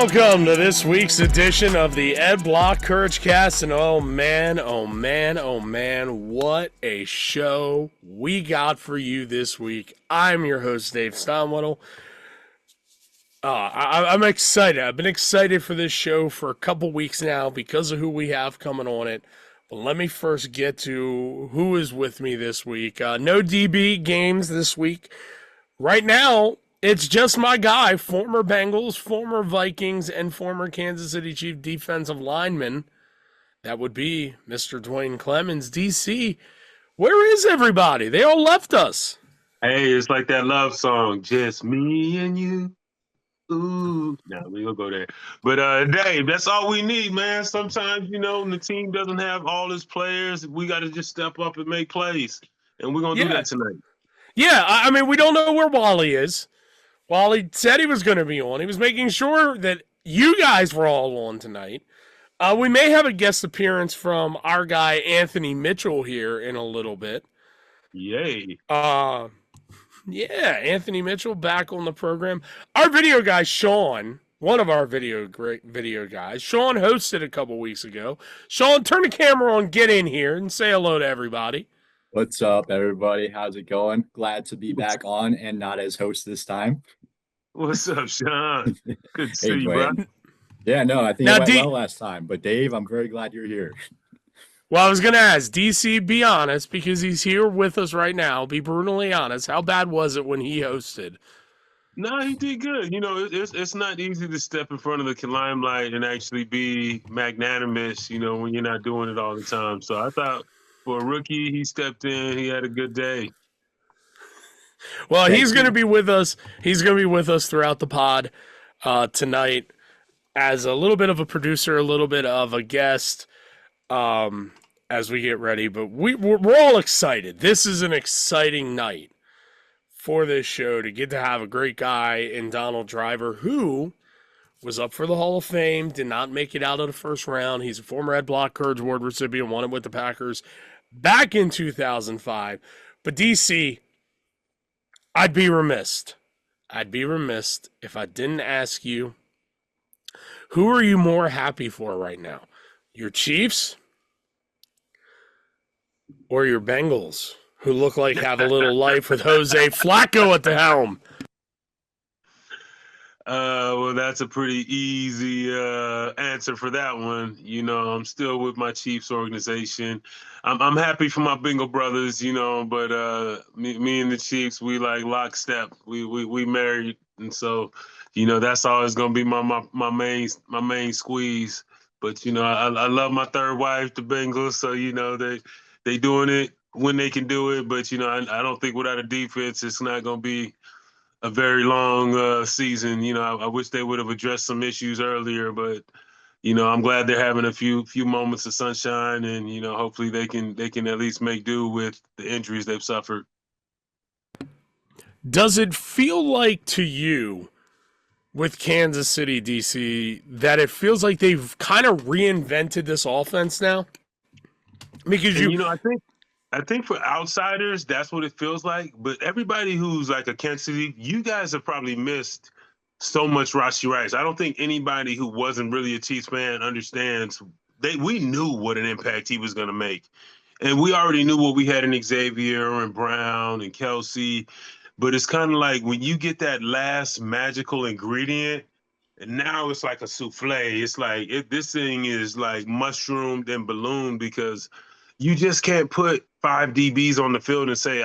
Welcome to this week's edition of the Ed Block CourageCast, and oh man, what a show we got for you this week. I'm your host, Dave Steinwedel. I'm excited. I've been excited for this show for a couple weeks now because of who we have coming on it. But let me first get to who is with me this week. No DB games this week. Right now, it's just my guy, former Bengals, former Vikings, and former Kansas City Chief defensive lineman. That would be Mr. Duane Clemons. DC, where is everybody? They all left us. Hey, it's like that love song, just me and you. Ooh, no, we gonna go there. But Dave, that's all we need, man. Sometimes, when the team doesn't have all its players, we got to just step up and make plays, and we're gonna do that tonight. Yeah, I mean, we don't know where Wally is. Wally said he was going to be on. He was making sure that you guys were all on tonight. We may have a guest appearance from our guy Anthony Mitchell here in a little bit. Yay! Yeah, Anthony Mitchell back on the program. Our video guy, Sean, one of our great video guys, Sean hosted a couple weeks ago. Sean, turn the camera on, get in here, and say hello to everybody. What's up, everybody? How's it going? Glad to be back on and not as host this time. What's up, Sean? Good to see you, bro. Yeah, no, I think it went well last time. But, Dave, I'm very glad you're here. Well, I was going to ask, DC, be honest, because he's here with us right now. Be brutally honest. How bad was it when he hosted? No, he did good. It's not easy to step in front of the limelight and actually be magnanimous, when you're not doing it all the time. So I thought for a rookie, he stepped in. He had a good day. Well, he's going to be with us. He's going to be with us throughout the pod tonight as a little bit of a producer, a little bit of a guest as we get ready. But we're all excited. This is an exciting night for this show to get to have a great guy in Donald Driver, who was up for the Hall of Fame, did not make it out of the first round. He's a former Ed Block Courage Award recipient, won it with the Packers back in 2005. But DC, I'd be remiss if I didn't ask you, who are you more happy for right now? Your Chiefs or your Bengals, who look like have a little life with Jose Flacco at the helm? Well, that's a pretty easy answer for that one. I'm still with my Chiefs organization. I'm happy for my Bengal brothers, but me and the Chiefs, we like lockstep. We married, and so that's always gonna be my main squeeze. But I love my third wife, the Bengals, so they doing it when they can do it. But I don't think without a defense, it's not gonna be a very long season. I wish they would have addressed some issues earlier, but I'm glad they're having a few moments of sunshine, and hopefully they can at least make do with the injuries they've suffered. Does it feel like to you with Kansas City, DC, that it feels like they've kind of reinvented this offense now? Because I think for outsiders, that's what it feels like. But everybody who's like a Kansas City, you guys have probably missed so much Rashee Rice. I don't think anybody who wasn't really a Chiefs fan understands. We knew what an impact he was going to make. And we already knew what we had in Xavier and Brown and Kelsey. But it's kind of like when you get that last magical ingredient, and now it's like a souffle. It's like this thing is like mushroomed and ballooned, because you just can't put 5 DBs on the field and say,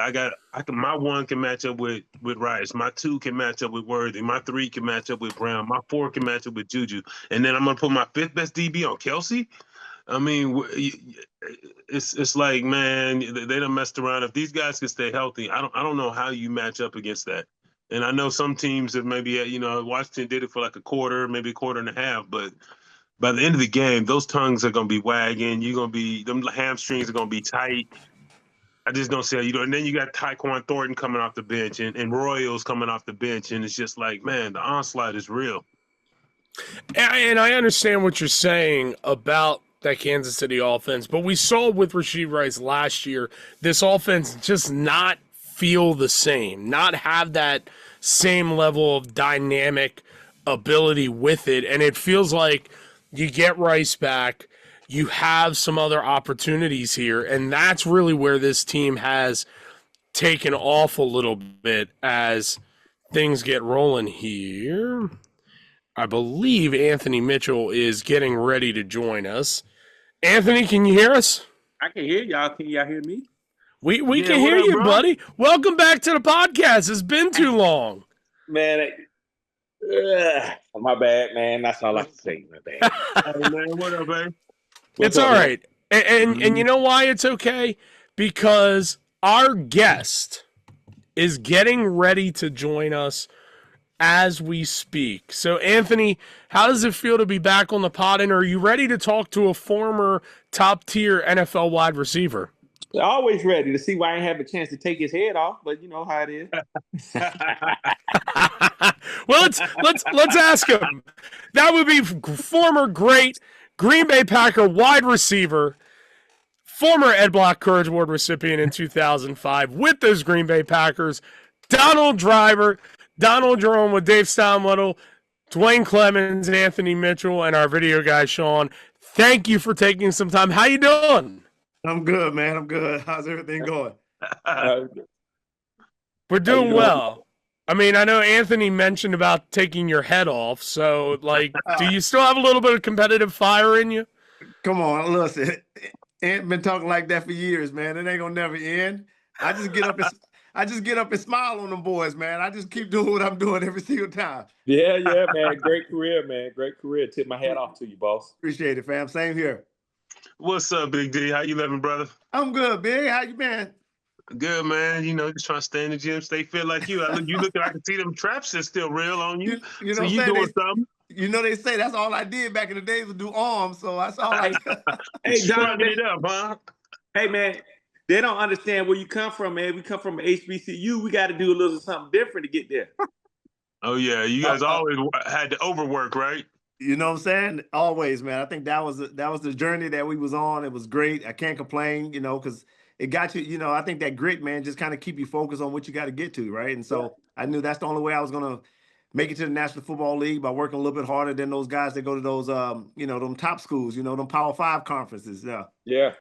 my 1 can match up with Rice, my 2 can match up with Worthy, my 3 can match up with Brown, my 4 can match up with Juju, and then I'm gonna put my 5th best DB on Kelsey. I mean, it's like, man, they done messed around. If these guys can stay healthy, I don't know how you match up against that. And I know some teams have maybe, Washington did it for like a quarter, maybe a quarter and a half, but by the end of the game, those tongues are going to be wagging. Them hamstrings are going to be tight. I just don't see how and then you got Tyquan Thornton coming off the bench and Royals coming off the bench. And it's just like, man, the onslaught is real. And I understand what you're saying about that Kansas City offense, but we saw with Rashee Rice last year, this offense just not feel the same, not have that same level of dynamic ability with it. And it feels like you get Rice back, you have some other opportunities here, and that's really where this team has taken off a little bit as things get rolling here. I believe Anthony Mitchell is getting ready to join us. Anthony, can you hear us? I can hear y'all. Can y'all hear me? We can hear you, bro? Buddy. Welcome back to the podcast. It's been too long. Man, my bad, man. That's all I can say. My bad. Hey, man, what up, man? It's all right. And you know why it's okay? Because our guest is getting ready to join us as we speak. So, Anthony, how does it feel to be back on the pod? And are you ready to talk to a former top-tier NFL wide receiver? Always ready to see why I ain't have a chance to take his head off, but you know how it is. Well, let's ask him. That would be former great Green Bay Packer wide receiver, former Ed Block Courage Award recipient in 2005 with those Green Bay Packers, Donald Jerome with Dave Steinwedel, Duane Clemons, Anthony Mitchell, and our video guy, Sean. Thank you for taking some time. How you doing? I'm good, man. I'm good. How's everything going? We're doing well. I mean, I know Anthony mentioned about taking your head off. So, like, do you still have a little bit of competitive fire in you? Come on, listen. Ain't been talking like that for years, man. It ain't gonna never end. I just get up and smile on them boys, man. I just keep doing what I'm doing every single time. Yeah, man. Great career, man. Great career. Tip my hat off to you, boss. Appreciate it, fam. Same here. What's up, Big D? How you living, brother? I'm good, Big. How you been? Good, man. You know, just trying to stay in the gym, stay fit like you. I can see them traps are still real on you. You so know, you doing something? You know, they say that's all I did back in the days was do arms, so that's all I Hey, Don, it up, huh? Hey, man, they don't understand where you come from, man. We come from HBCU. We got to do a little something different to get there. Oh, yeah. You guys always had to overwork, right? You know what I'm saying? Always, man. I think that was the journey that we was on. It was great. I can't complain, you know, because it got you, you know, I think that grit, man, just kind of keep you focused on what you got to get to, right? And so I knew that's the only way I was going to make it to the National Football League, by working a little bit harder than those guys that go to those, you know, them top schools, you know, them Power 5 conferences. Yeah.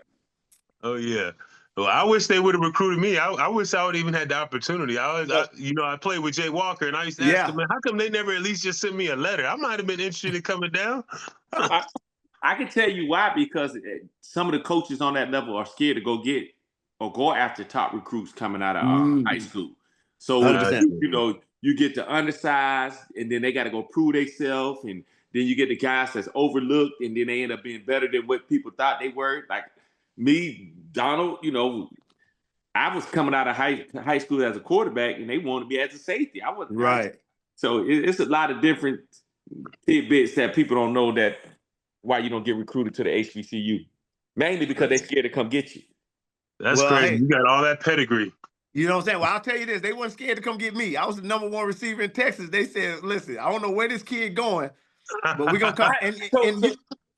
Oh, yeah. Well, I wish they would have recruited me. I wish I would have even had the opportunity. I played with Jay Walker, and I used to ask him, man, how come they never at least just sent me a letter? I might have been interested in coming down. I can tell you why, because some of the coaches on that level are scared to go get or go after top recruits coming out of high school. So, you know, you get the undersized, and then they got to go prove themselves, and then you get the guys that's overlooked, and then they end up being better than what people thought they were. Like me, Donald, you know, I was coming out of high school as a quarterback, and they wanted me as a safety. I wasn't right. So it's a lot of different tidbits that people don't know, that why you don't get recruited to the HBCU, mainly because they're scared to come get you. That's crazy. You got all that pedigree. You know what I'm saying? Well, I'll tell you this. They weren't scared to come get me. I was the #1 receiver in Texas. They said, listen, I don't know where this kid going, but we're going to come.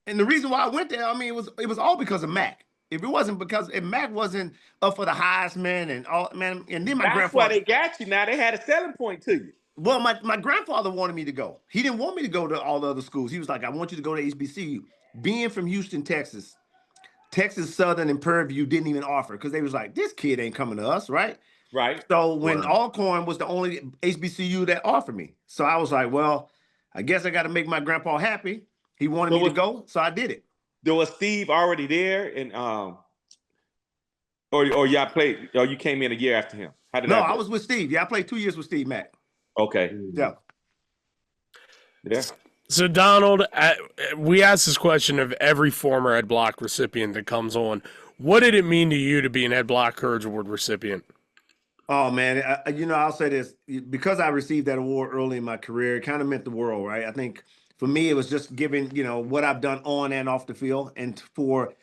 And the reason why I went there, I mean, it was all because of Mac. If it wasn't because Mac wasn't up for the Heisman and all, man, and then my grandfather. That's why they got you. Now they had a selling point to you. Well, my grandfather wanted me to go. He didn't want me to go to all the other schools. He was like, I want you to go to HBCU. Being from Houston, Texas Southern and Prairie View didn't even offer, because they was like, this kid ain't coming to us, right? Right. So when Alcorn was the only HBCU that offered me, so I was like, well, I guess I got to make my grandpa happy. He wanted me to go, so I did it. There was Steve already there, and or y'all played, or you came in a year after him? How did I was with Steve. Yeah, I played 2 years with Steve Mack. Okay. Yeah. So, Donald, we ask this question of every former Ed Block recipient that comes on. What did it mean to you to be an Ed Block Courage Award recipient? Oh, man, you know, I'll say this. Because I received that award early in my career, it kind of meant the world, right? I think for me, it was just giving, you know, what I've done on and off the field, and for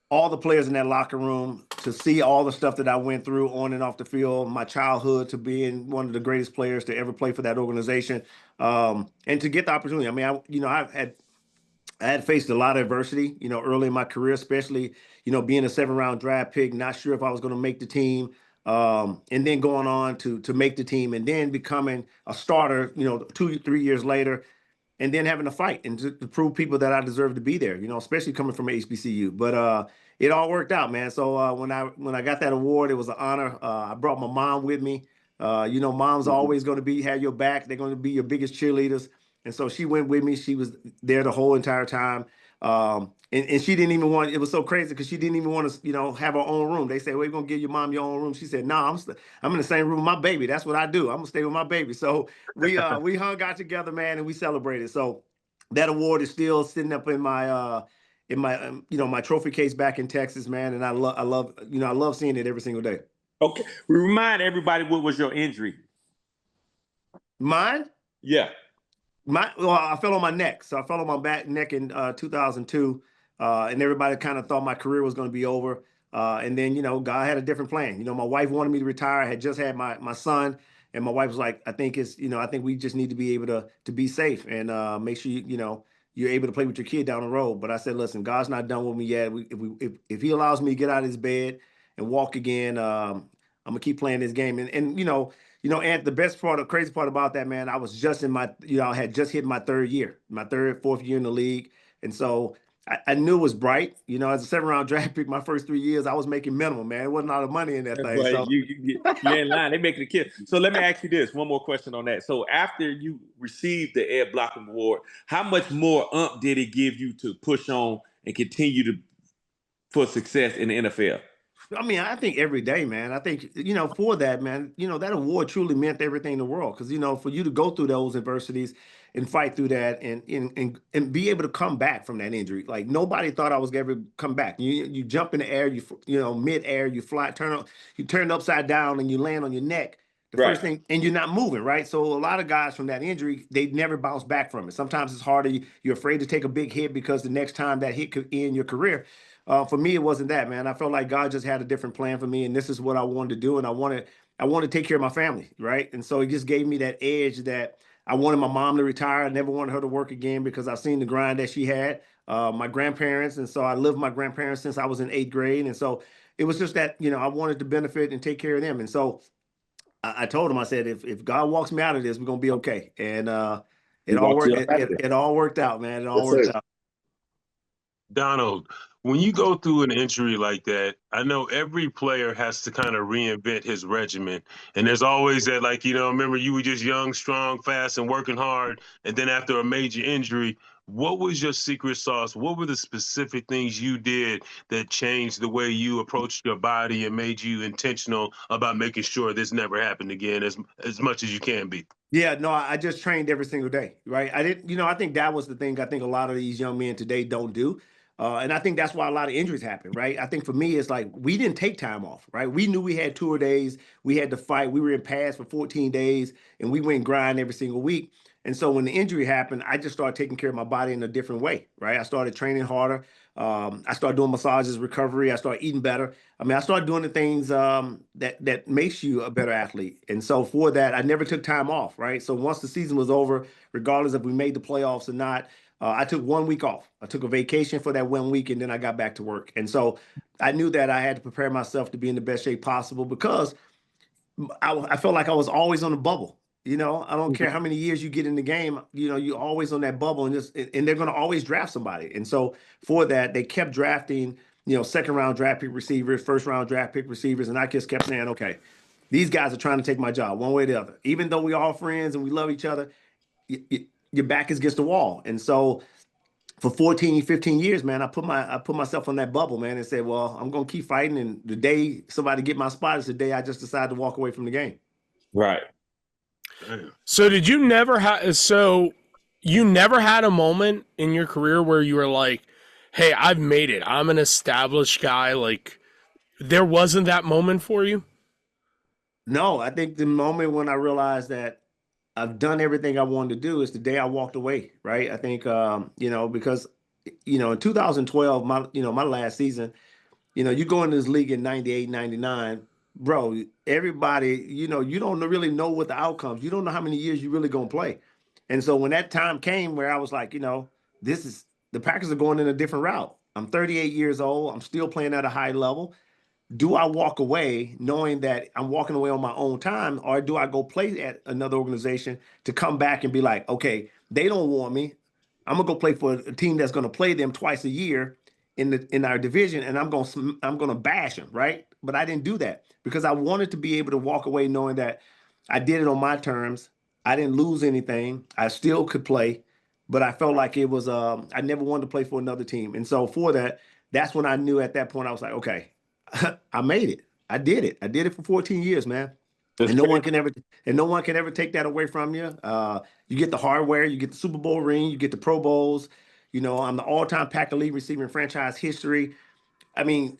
all the players in that locker room to see all the stuff that I went through on and off the field, my childhood to being one of the greatest players to ever play for that organization, and to get the opportunity. I mean, I had faced a lot of adversity, you know, early in my career, especially, you know, being a 7th-round draft pick, not sure if I was going to make the team, and then going on to make the team, and then becoming a starter, you know, 2-3 years later. and then having to fight and to prove people that I deserve to be there, you know, especially coming from HBCU. But it all worked out, man. So when I got that award, it was an honor. I brought my mom with me. You know, mom's always going to have your back. They're going to be your biggest cheerleaders. And so she went with me. She was there the whole entire time. And she didn't even want, it was so crazy because she didn't even want to, you know, have her own room. They said, we're going to give your mom your own room. She said, no, I'm in the same room with my baby. That's what I do. I'm going to stay with my baby. So we hung out together, man, and we celebrated. So that award is still sitting up in my you know, my trophy case back in Texas, man. And I love seeing it every single day. Okay. Remind everybody, what was your injury? Mine? Yeah. Well, I fell on my neck. So I fell on my neck in 2002. And everybody kind of thought my career was going to be over. And then, you know, God had a different plan. You know, my wife wanted me to retire. I had just had my son, and my wife was like, I think we just need to be able to be safe and make sure, you know, you're able to play with your kid down the road. But I said, listen, God's not done with me yet. If he allows me to get out of his bed and walk again, I'm going to keep playing this game. And and the crazy part about that, man, I was just I had just hit my fourth year in the league. And so I knew it was bright. You know, as a 7th-round draft pick, my first 3 years, I was making minimum, man. It wasn't a lot of money in that thing. But so you ain't lying. They making a kid. So let me ask you this. One more question on that. So after you received the Ed Block Award, how much more did it give you to push on and continue for success in the NFL? I mean, I think every day, man. I think, you know, for that, man, you know, that award truly meant everything in the world. Because, you know, for you to go through those adversities and fight through that and be able to come back from that injury. Like, nobody thought I was going to ever come back. You jump in the air, you know, mid-air, you fly, you turn upside down and you land on your neck. The first thing, and you're not moving, right? So a lot of guys from that injury, they never bounce back from it. Sometimes it's harder. You're afraid to take a big hit because the next time that hit could end your career. For me, it wasn't that, man. I felt like God just had a different plan for me, and this is what I wanted to do, and I wanted to take care of my family, right? And so it just gave me that edge that I wanted my mom to retire. I never wanted her to work again because I've seen the grind that she had. My grandparents, and so I lived with my grandparents since I was in 8th grade, and so it was just that, you know, I wanted to benefit and take care of them. And so I told him, I said, if God walks me out of this, we're gonna be okay. And it all worked. It all worked out, man. It all worked out. Donald, when you go through an injury like that, I know every player has to kind of reinvent his regimen. And there's always that, like, you know, remember you were just young, strong, fast, and working hard. And then after a major injury, what was your secret sauce? What were the specific things you did that changed the way you approached your body and made you intentional about making sure this never happened again as much as you can be? Yeah, no, I just trained every single day, right? I didn't, you know, I think that was the thing I think a lot of these young men today don't do. And I think that's why a lot of injuries happen, right? I think for me, it's like we didn't take time off, right? We knew we had tour days, we had to fight, we were in pads for 14 days, and we went grind every single week. And so when the injury happened, I just started taking care of my body in a different way, right? I started training harder. I started doing massages, recovery. I started eating better. I mean, I started doing the things that makes you a better athlete. And so for that, I never took time off, right? So once the season was over, regardless if we made the playoffs or not, I took 1 week off. I took a vacation for that 1 week, and then I got back to work. And so I knew that I had to prepare myself to be in the best shape possible because I felt like I was always on the bubble. You know, I don't care how many years you get in the game, you know, you're always on that bubble, and they're going to always draft somebody. And so for that, they kept drafting, you know, 2nd-round draft pick receivers, 1st-round draft pick receivers. And I just kept saying, okay, these guys are trying to take my job one way or the other. Even though we're all friends and we love each other, your back is against the wall. And so for 14, 15 years, man, I put myself on that bubble, man, and said, well, I'm going to keep fighting. And the day somebody get my spot is the day I just decide to walk away from the game. Right. So you never had a moment in your career where you were like, hey, I've made it. I'm an established guy. Like, there wasn't that moment for you? No, I think the moment when I realized that I've done everything I wanted to do is the day I walked away, right? I think, you know, because, you know, in 2012, my last season, you know, you go into this league in 98, 99, bro, everybody, you know, you don't really know what the outcomes, you don't know how many years you're really going to play. And so when that time came where I was like, you know, the Packers are going in a different route. I'm 38 years old. I'm still playing at a high level. Do I walk away knowing that I'm walking away on my own time, or do I go play at another organization to come back and be like, okay, They don't want me. I'm gonna go play for a team that's gonna play them twice a year in our division, and I'm gonna bash them, right? But I didn't do that because I wanted to be able to walk away knowing that I did it on my terms. I didn't lose anything. I still could play, but I felt like it was I never wanted to play for another team. And so for that, that's when I knew at that point I was like, okay, I made it. I did it. I did it for 14 years, man. And no one can ever take that away from you. You get the hardware, you get the Super Bowl ring, you get the Pro Bowls. You know, I'm the all-time Packer lead receiver in franchise history. I mean,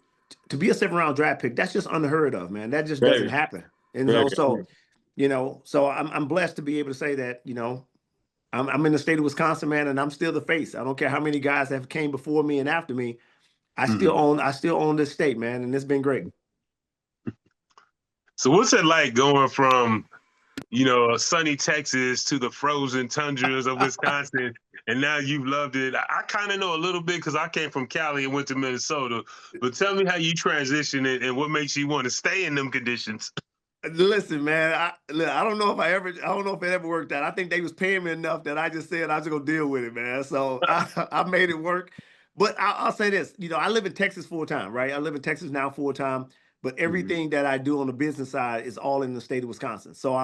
to be a 7th-round draft pick, that's just unheard of, man. That just doesn't happen. And so you know, so I'm blessed to be able to say that, you know, I'm in the state of Wisconsin, man, and I'm still the face. I don't care how many guys have came before me and after me. I still own this state, man, and it's been great. So what's it like going from, you know, sunny Texas to the frozen tundras of Wisconsin, and now you've loved it? I kind of know a little bit because I came from Cali and went to Minnesota. But tell me how you transition it and what makes you want to stay in them conditions. Listen, man, I don't know if it ever worked out. I think they was paying me enough that I just said I was gonna deal with it, man. So I made it work. But I'll say this, you know, I live in Texas full time, right? I live in Texas now full time, but everything that I do on the business side is all in the state of Wisconsin. So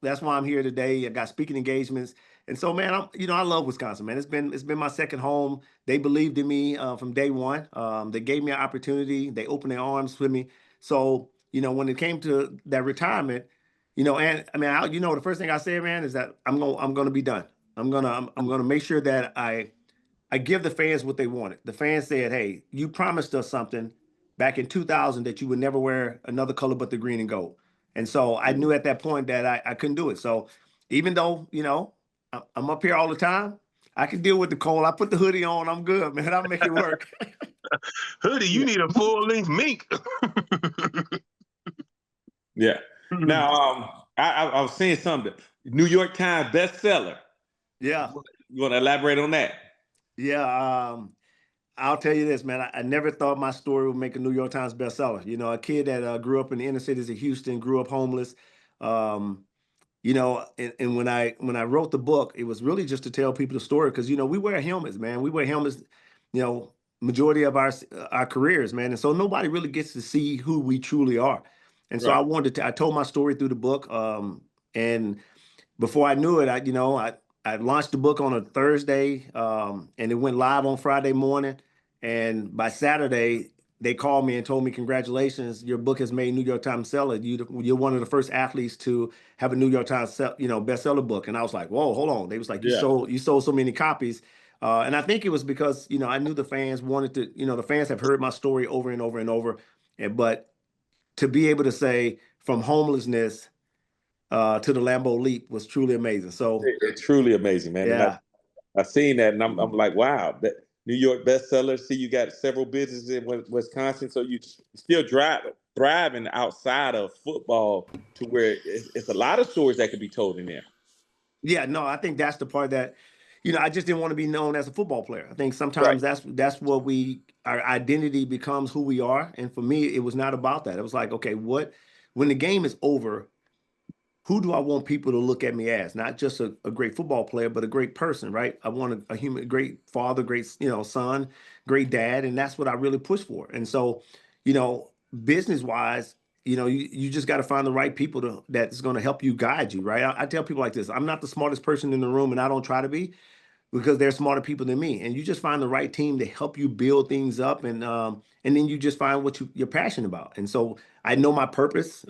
that's why I'm here today. I got speaking engagements, and so man, I love Wisconsin, man. It's been my second home. They believed in me from day one. They gave me an opportunity. They opened their arms with me. So you know, when it came to that retirement, you know, and I mean, you know, the first thing I said, man, is that I'm gonna be done. I'm gonna make sure that I give the fans what they wanted. The fans said, "Hey, you promised us something back in 2000 that you would never wear another color but the green and gold." And so I knew at that point that I couldn't do it. So even though, you know, I'm up here all the time, I can deal with the cold. I put the hoodie on. I'm good, man. I'll make it work. Hoodie, you need a full-length mink. Yeah. Now, I was saying something. New York Times bestseller. Yeah. You want to elaborate on that? Yeah. I'll tell you this, man. I never thought my story would make a New York Times bestseller. You know, a kid that grew up in the inner cities of Houston, grew up homeless. You know, and when I wrote the book, it was really just to tell people the story because, you know, we wear helmets, man. We wear helmets, you know, majority of our careers, man. And so nobody really gets to see who we truly are. And so I told my story through the book. And before I knew it, I launched the book on a Thursday, and it went live on Friday morning. And by Saturday, they called me and told me, "Congratulations, your book has made New York Times seller. You're one of the first athletes to have a New York Times bestseller book." And I was like, "Whoa, hold on!" They was like, "You sold so many copies," and I think it was because I knew the fans wanted to. The fans have heard my story over and over and over, but to be able to say from homelessness to the Lambeau leap was truly amazing. So it's truly amazing, man. Yeah. I've seen that, and I'm like, wow, that New York bestseller. See, you got several businesses in Wisconsin, so you still thriving outside of football to where it's a lot of stories that could be told in there. Yeah, no, I think that's the part that, I just didn't want to be known as a football player. I think sometimes that's what our identity becomes who we are. And for me, it was not about that. It was like, okay, when the game is over, who do I want people to look at me as? Not just a great football player, but a great person, right? I want a human, great father, great, son, great dad. And that's what I really push for. And so, business wise, you just got to find the right people that's going to help you guide you, right? I tell people like this, I'm not the smartest person in the room and I don't try to be because they're smarter people than me. And you just find the right team to help you build things up. And then you just find what you're passionate about. And so I know my purpose.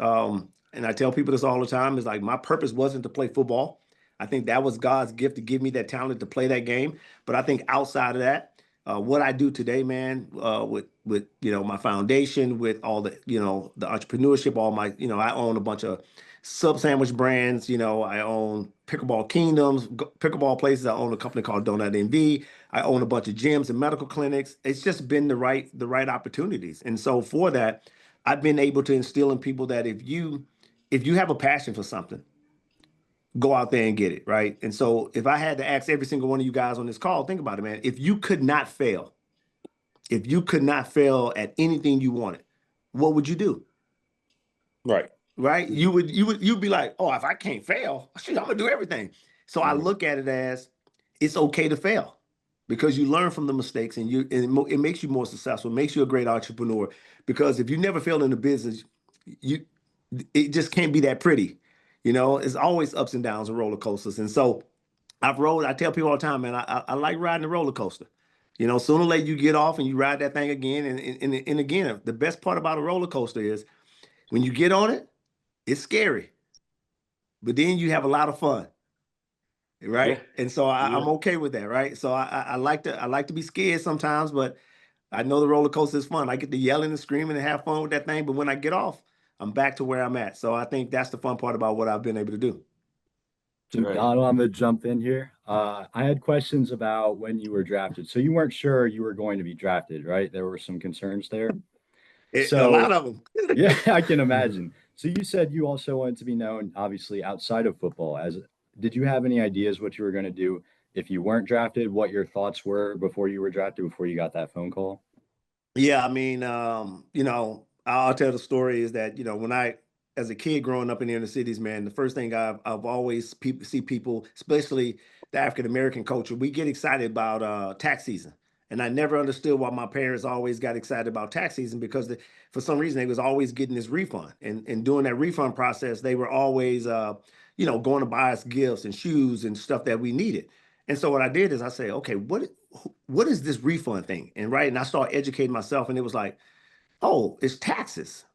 And I tell people this all the time, is like my purpose wasn't to play football. I think that was God's gift to give me that talent to play that game. But I think outside of that, what I do today, man, with my foundation, with all the the entrepreneurship, all my I own a bunch of sub sandwich brands. I own Pickleball Kingdoms, pickleball places. I own a company called Donut NV. I own a bunch of gyms and medical clinics. It's just been the right opportunities, and so for that, I've been able to instill in people that if you have a passion for something, go out there and get it, right? And so if I had to ask every single one of you guys on this call, think about it, man. If you could not fail at anything you wanted, what would you do? Right? You'd be like, oh, if I can't fail, shoot, I'm gonna do everything. So I look at it as it's okay to fail because you learn from the mistakes and it makes you more successful, makes you a great entrepreneur. Because if you never fail in the business, it just can't be that pretty. It's always ups and downs and roller coasters. And so I tell people all the time, man, I like riding the roller coaster. Sooner or later you get off and you ride that thing again. And again, the best part about a roller coaster is when you get on it, it's scary, but then you have a lot of fun. Right. Yeah. And so I'm okay with that. Right. So I like to be scared sometimes, but I know the roller coaster is fun. I get to yelling and screaming and have fun with that thing. But when I get off, I'm back to where I'm at. So I think that's the fun part about what I've been able to do. Donald, I'm going to jump in here. I had questions about when you were drafted. So you weren't sure you were going to be drafted, right? There were some concerns there. A lot of them. Yeah, I can imagine. So you said you also wanted to be known, obviously, outside of football. Did you have any ideas what you were going to do if you weren't drafted, what your thoughts were before you were drafted, before you got that phone call? Yeah, I mean, I'll tell the story is that, when as a kid growing up in the inner cities, man, the first thing I've always see people, especially the African-American culture, we get excited about tax season. And I never understood why my parents always got excited about tax season because for some reason they was always getting this refund. And during that refund process, they were always, going to buy us gifts and shoes and stuff that we needed. And so what I did is I said, okay, what is this refund thing? And I started educating myself and it was like, oh, it's taxes.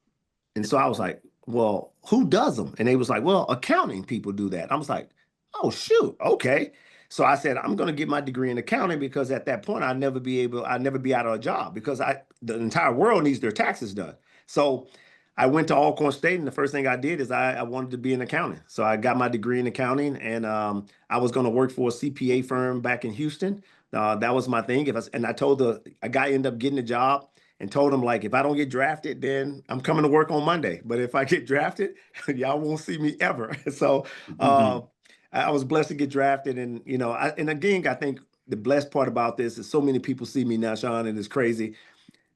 And so I was like, well, who does them? And they was like, well, accounting people do that. I was like, oh, shoot. Okay. So I said, I'm going to get my degree in accounting because at that point, I'd never be out of a job because the entire world needs their taxes done. So I went to Alcorn State and the first thing I did is I wanted to be in accounting. So I got my degree in accounting and I was going to work for a CPA firm back in Houston. That was my thing. I told a guy ended up getting a job and told him, like, if I don't get drafted, then I'm coming to work on Monday. But if I get drafted, y'all won't see me ever. So I was blessed to get drafted. And, and again, I think the blessed part about this is so many people see me now, Sean, and it's crazy.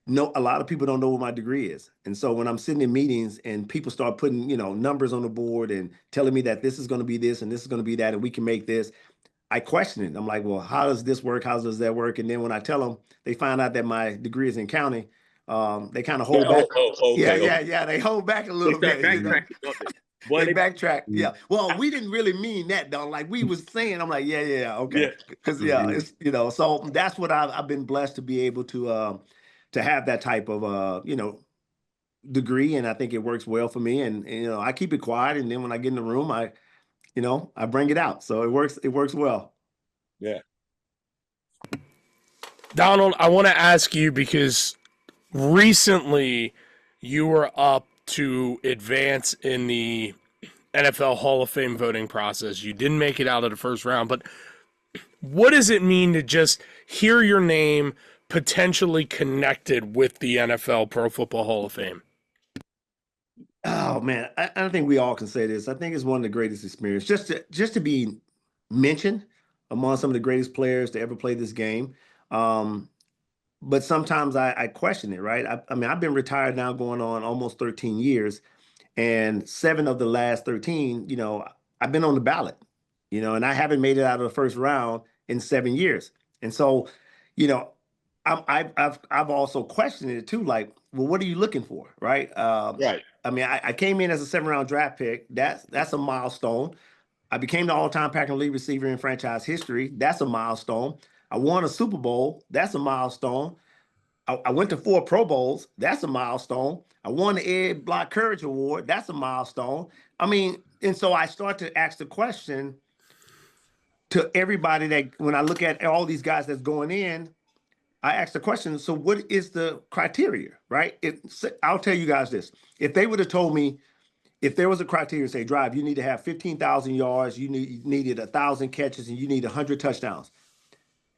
No, a lot of people don't know what my degree is. And so when I'm sitting in meetings and people start putting, numbers on the board and telling me that this is going to be this and this is going to be that and we can make this, I question it. I'm like, well, how does this work? How does that work? And then when I tell them, they find out that my degree is in accounting. They kind of hold back. Okay. Yeah. They hold back a little bit. They backtrack. Yeah. Well, we didn't really mean that, though. Like we was saying, I'm like, yeah, okay. Because it's so that's what I've been blessed to be able to have that type of degree, and I think it works well for me. And I keep it quiet, and then when I get in the room, I bring it out. So it works well. Yeah. Donald, I want to ask you because recently you were up to advance in the NFL Hall of Fame voting process. You didn't make it out of the first round, but what does it mean to just hear your name potentially connected with the NFL Pro Football Hall of Fame? Oh man, I think we all can say this. I think it's one of the greatest experiences just to be mentioned among some of the greatest players to ever play this game. But sometimes I question it, right? I mean, I've been retired now going on almost 13 years, and 7 of the last 13, I've been on the ballot, and I haven't made it out of the first round in 7 years. And so, I've also questioned it too, like, well, what are you looking for, right? Right. I mean, I came in as a 7th-round draft pick. That's a milestone. I became the all-time Packer lead receiver in franchise history. That's a milestone. I won a Super Bowl. That's a milestone. I went to 4 Pro Bowls. That's a milestone. I won the Ed Block Courage Award. That's a milestone. I mean, and so I start to ask the question to everybody that when I look at all these guys that's going in, I ask the question, so what is the criteria, right? I'll tell you guys this. If they would have told me, if there was a criteria, say, Drive, you need to have 15,000 yards, you needed 1,000 catches, and you need 100 touchdowns.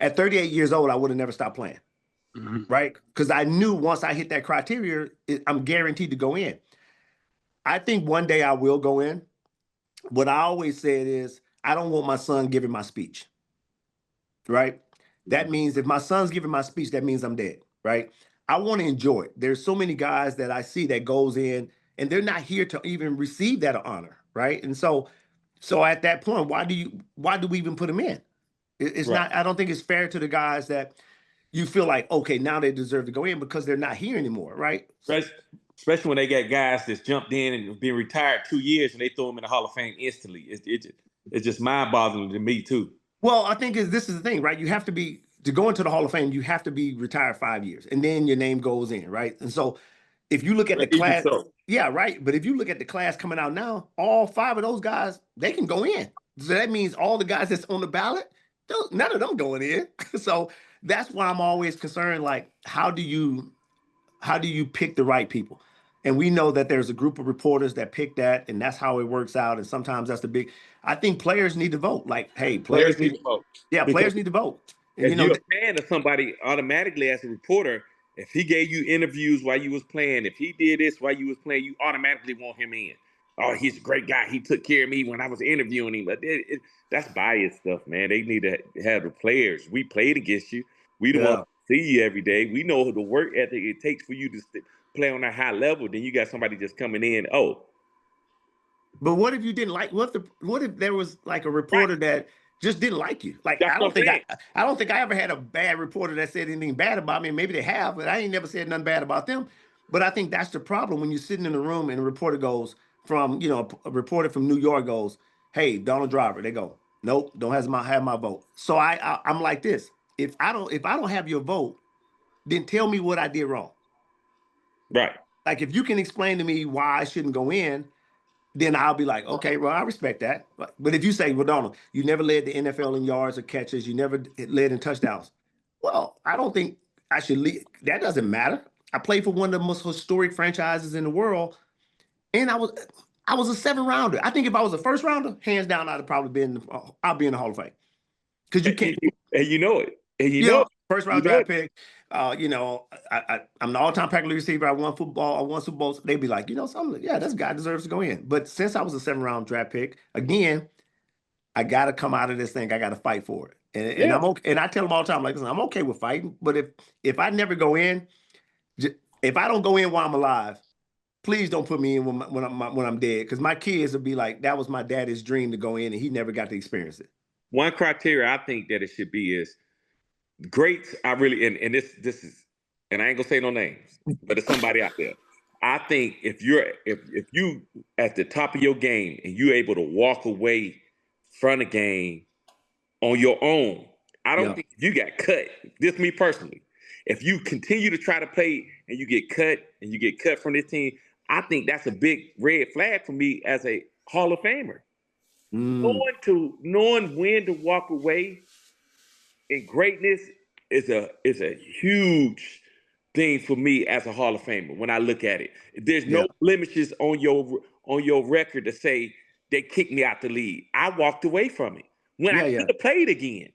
At 38 years old, I would have never stopped playing, right? Because I knew once I hit that criteria, I'm guaranteed to go in. I think one day I will go in. What I always said is, I don't want my son giving my speech, right? That means if my son's giving my speech, that means I'm dead, right? I want to enjoy it. There's so many guys that I see that goes in and they're not here to even receive that honor, right? And so at that point, why do we even put them in? It's not. I don't think it's fair to the guys that you feel like, okay, now they deserve to go in because they're not here anymore, right? Especially when they got guys that's jumped in and been retired 2 years and they throw them in the Hall of Fame instantly. It's just mind-boggling to me too. Well, I think this is the thing, right? You have to go into the Hall of Fame, you have to be retired 5 years, and then your name goes in, right? And so if you look at the class, yeah, right. But if you look at the class coming out now, all 5 of those guys, they can go in. So that means all the guys that's on the ballot, none of them going in. So that's why I'm always concerned, like, how do you pick the right people? And we know that there's a group of reporters that pick that, and that's how it works out. And sometimes that's I think players need to vote. Like, hey, players need to vote. Yeah, players need to vote. And if you're a fan of somebody, automatically as a reporter, if he gave you interviews while you was playing, if he did this while you was playing, you automatically want him in. Oh, he's a great guy. He took care of me when I was interviewing him. But that's biased stuff, man. They need to have the players. We played against you. We don't want to see you every day. We know the work ethic it takes for you to play on a high level. Then you got somebody just coming in. Oh, but what if you didn't like? What if there was like a reporter that just didn't like you? Like, I don't think I ever had a bad reporter that said anything bad about me. Maybe they have, but I ain't never said nothing bad about them. But I think that's the problem when you're sitting in a room and a reporter goes from, a reporter from New York goes, "Hey, Donald Driver." They go, "Nope, don't have my vote." So I'm like this: if I don't have your vote, then tell me what I did wrong. Right. Like, if you can explain to me why I shouldn't go in, then I'll be like, okay, well, I respect that. But if you say, well, Donald, you never led the NFL in yards or catches, you never led in touchdowns. Well, I don't think I should lead. That doesn't matter. I played for one of the most historic franchises in the world, and I was a 7th rounder. I think if I was a 1st rounder, hands down, I'd have probably I'll be in the Hall of Fame. Because you can't. And you know it. And you know, 1st round draft pick. I'm the all-time Packer receiver. I won football. I won Super Bowls. They'd be like, something. Yeah, this guy deserves to go in. But since I was a 7th round draft pick, again, I got to come out of this thing. I got to fight for it. And I'm okay. And I tell them all the time, like, listen, I'm okay with fighting. But if I never go in, if I don't go in while I'm alive, please don't put me in when I'm dead. Because my kids will be like, that was my daddy's dream to go in, and he never got to experience it. One criteria I think that it should be is greats. I really and this is, and I ain't gonna say no names, but it's somebody out there. I think if you at the top of your game and you're able to walk away from the game on your own, I don't think you got cut. This me personally. If you continue to try to play and you get cut from this team, I think that's a big red flag for me as a Hall of Famer. Knowing when to walk away in greatness is a huge thing for me as a Hall of Famer. When I look at it, there's no blemishes on your record to say they kicked me out the league. I walked away from it when I could have played again.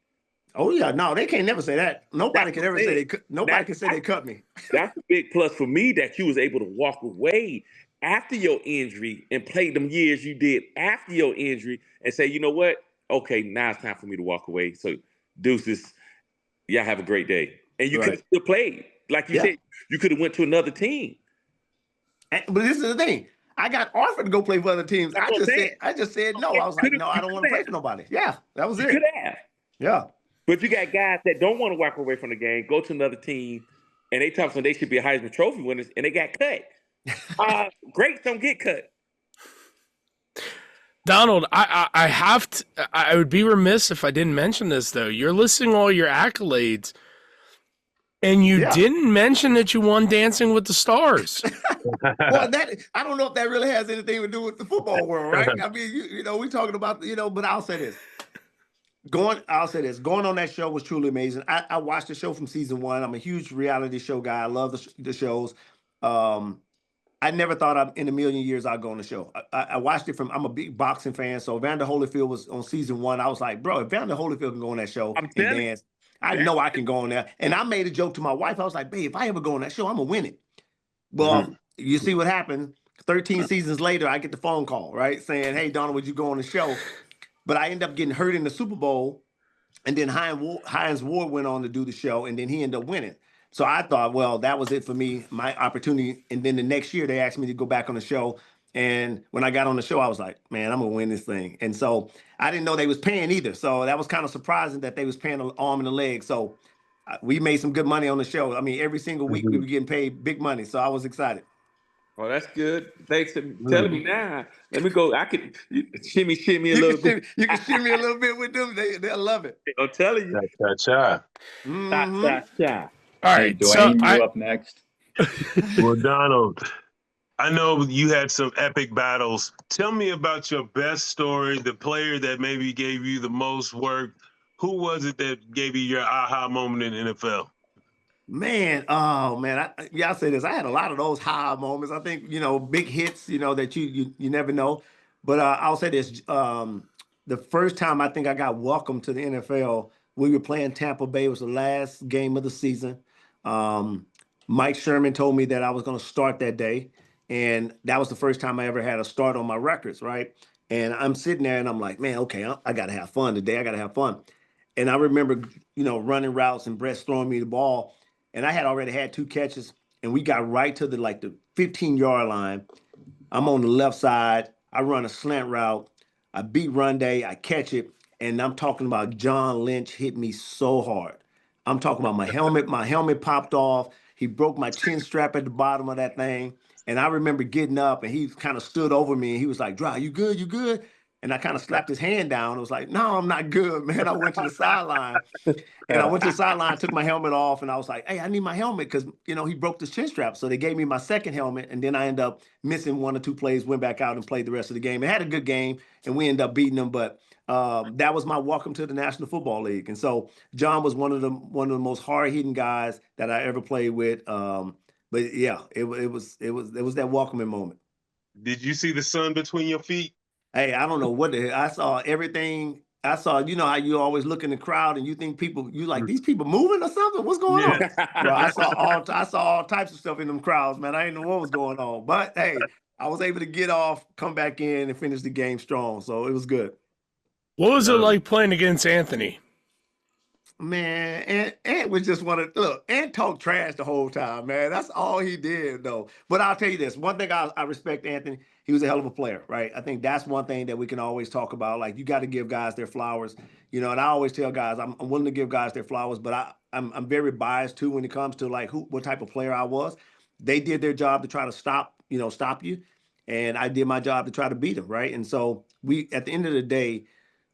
Oh yeah, no, they can't never say that. Nobody can ever say they cut me. That's a big plus for me that you was able to walk away after your injury and play them years you did after your injury and say, you know what? Okay, now it's time for me to walk away. So deuces, y'all have a great day. And you could have still played. Like you said, you could have went to another team. But this is the thing. I got offered to go play for other teams. I just said no. I was like, no, I don't want to play for nobody. Yeah, that was it. You could have. Yeah. But you got guys that don't want to walk away from the game, go to another team, and they talk they should be a Heisman Trophy winners, and they got cut. Greats don't get cut. Donald, I would be remiss if I didn't mention this, though. You're listing all your accolades, and you didn't mention that you won Dancing with the Stars. Well, I don't know if that really has anything to do with the football world, right? I mean, we're talking about, but I'll say this. Going on that show was truly amazing. I watched the show from season 1. I'm a huge reality show guy. I love the shows. I never thought in a million years I'd go on the show. I watched it I'm a big boxing fan. So Evander Holyfield was on season 1. I was like, bro, if Evander Holyfield can go on that show and dance, I know I can go on there. And I made a joke to my wife. I was like, babe, if I ever go on that show, I'm going to win it. Well, you see what happened. 13 seasons later, I get the phone call, right? Saying, hey, Donald, would you go on the show? But I ended up getting hurt in the Super Bowl. And then Hines Ward went on to do the show, and then he ended up winning. So I thought, well, that was it for me, my opportunity. And then the next year, they asked me to go back on the show. And when I got on the show, I was like, man, I'm gonna win this thing. And so I didn't know they was paying either. So that was kind of surprising that they was paying an arm and a leg. So we made some good money on the show. I mean, every single week we were getting paid big money. So I was excited. Well, that's good. Thanks for telling me now. Let me go. I could shimmy a little bit. You can shimmy a little bit with them. They'll love it. I'm telling you. Cha-cha. Cha-cha-cha. All Hey, right, Duane, you up next. Well, Donald, I know you had some epic battles. Tell me about your best story, the player that maybe gave you the most work. Who was it that gave you your aha moment in the NFL? Man, oh man, I'll say this. I had a lot of those high moments. I think, big hits, that you never know. But I'll say this. The first time I think I got welcomed to the NFL, we were playing Tampa Bay. It was the last game of the season. Mike Sherman told me that I was going to start that day. And that was the first time I ever had a start on my records, right? And I'm sitting there and I'm like, man, okay, I got to have fun today. I got to have fun. And I remember, running routes and Brett's throwing me the ball. And I had already had 2 catches. And we got right to the 15-yard line. I'm on the left side. I run a slant route. I beat Runday. I catch it. And I'm talking about John Lynch hit me so hard. I'm talking about my helmet. My helmet popped off. He broke my chin strap at the bottom of that thing. And I remember getting up and he kind of stood over me and he was like, Dry, you good? You good? And I kind of slapped his hand down. I was like, no, I'm not good, man. I went to the sideline. And I went to the sideline, took my helmet off, and I was like, hey, I need my helmet because, he broke the chin strap. So they gave me my second helmet, and then I ended up missing 1 or 2 plays, went back out and played the rest of the game. It had a good game, and we ended up beating them, but that was my welcome to the National Football League. And so John was one of the most hard-hitting guys that I ever played with. But yeah, it was that welcoming moment. Did you see the sun between your feet? Hey, I don't know what the hell. I saw everything. I saw, how you always look in the crowd and you think these people moving or something? What's going on? Bro, I saw all types of stuff in them crowds, man. I didn't know what was going on. But hey, I was able to get off, come back in, and finish the game strong. So it was good. What was it like playing against Anthony? Man, Ant was just Ant talked trash the whole time, man. That's all he did, though. But I'll tell you this. One thing I respect Anthony, he was a hell of a player, right? I think that's one thing that we can always talk about. Like, you got to give guys their flowers, and I always tell guys, I'm willing to give guys their flowers, but I'm very biased, too, when it comes to, what type of player I was. They did their job to try to stop you, and I did my job to try to beat them, right? And so at the end of the day,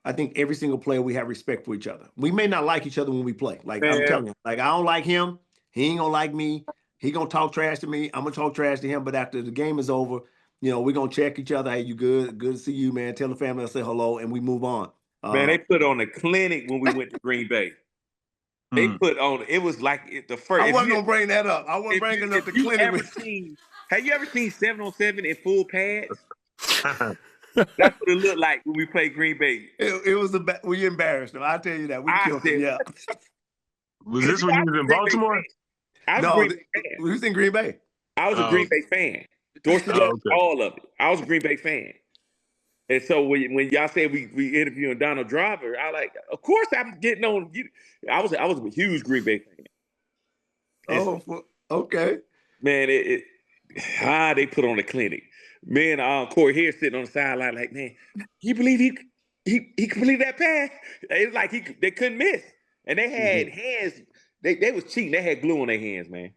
I think every single player, we have respect for each other. We may not like each other when we play. Like, I'm telling you, I don't like him. He ain't gonna like me. He gonna talk trash to me. I'm gonna talk trash to him. But after the game is over, we're gonna check each other. Hey, you good? Good to see you, man. Tell the family I say hello, and we move on. Man, they put on a clinic when we went to Green Bay. They put on, it was like the first. I wasn't gonna bring that up. I wasn't bringing up the clinic. Have you ever seen 7-on-7 in full pads? That's what it looked like when we played Green Bay. It was we embarrassed them. I'll tell you that. We killed them. Yeah. Was this when you was in Baltimore? We was in Green Bay. I was a Green Bay fan. Dorsey loved all of it. I was a Green Bay fan. And so when y'all said we interviewing Donald Driver, of course I'm getting on. I was a huge Green Bay fan. Okay. Man, they put on a clinic. Me and Corey here sitting on the sideline, like, man, you believe he completed that pass? It's like they couldn't miss, and they had hands. They was cheating. They had glue on their hands, man.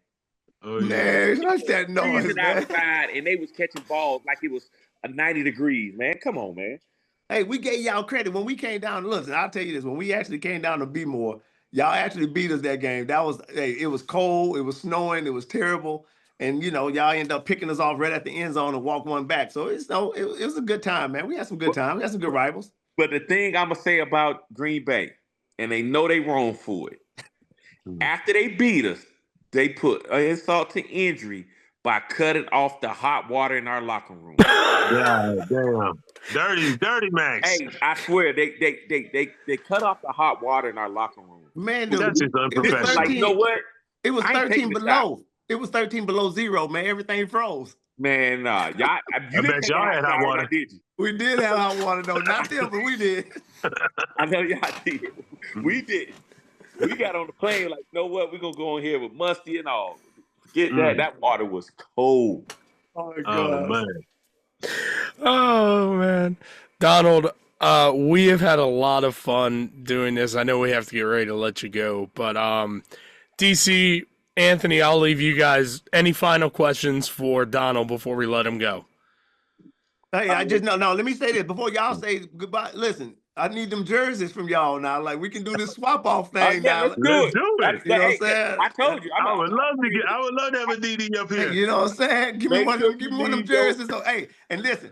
Oh, yeah. Man, that's that noise, man. Outside, and they was catching balls like it was 90 degrees, man. Come on, man. Hey, we gave y'all credit when we came down. Listen, I'll tell you this: when we actually came down to B-more, y'all actually beat us that game. It was cold, it was snowing, it was terrible. And, y'all end up picking us off right at the end zone and walk one back. So it was a good time, man. We had some good time. We had some good rivals. But the thing I'm going to say about Green Bay, and they know they wrong for it, after they beat us, they put insult to injury by cutting off the hot water in our locker room. Yeah, damn. Dirty Max. Hey, I swear, they cut off the hot water in our locker room. Man, dude, that's just unprofessional. Like, you know what? It was 13 below. It was 13 below zero, man. Everything froze. Man, nah. Y'all, I bet y'all had hot water. Did you? We did have hot water, though. Not them, but we did. I know y'all did. We did. We got on the plane like, you know what? We're going to go on here with Musty and all. Forget that. That water was cold. Oh, my God. Oh, man. Oh man, Donald, we have had a lot of fun doing this. I know we have to get ready to let you go, but DC, Anthony, I'll leave you guys. Any final questions for Donald before we let him go? Hey, I just no. Let me say this before y'all say goodbye. Listen, I need them jerseys from y'all now. Like we can do this swap off thing Yeah, now. let's do it. You know what I'm saying? I told you. I would love to have a DD up here. You know what I'm saying? Give me Make one. sure Give you me one of them leave your- jerseys. So, hey, and listen,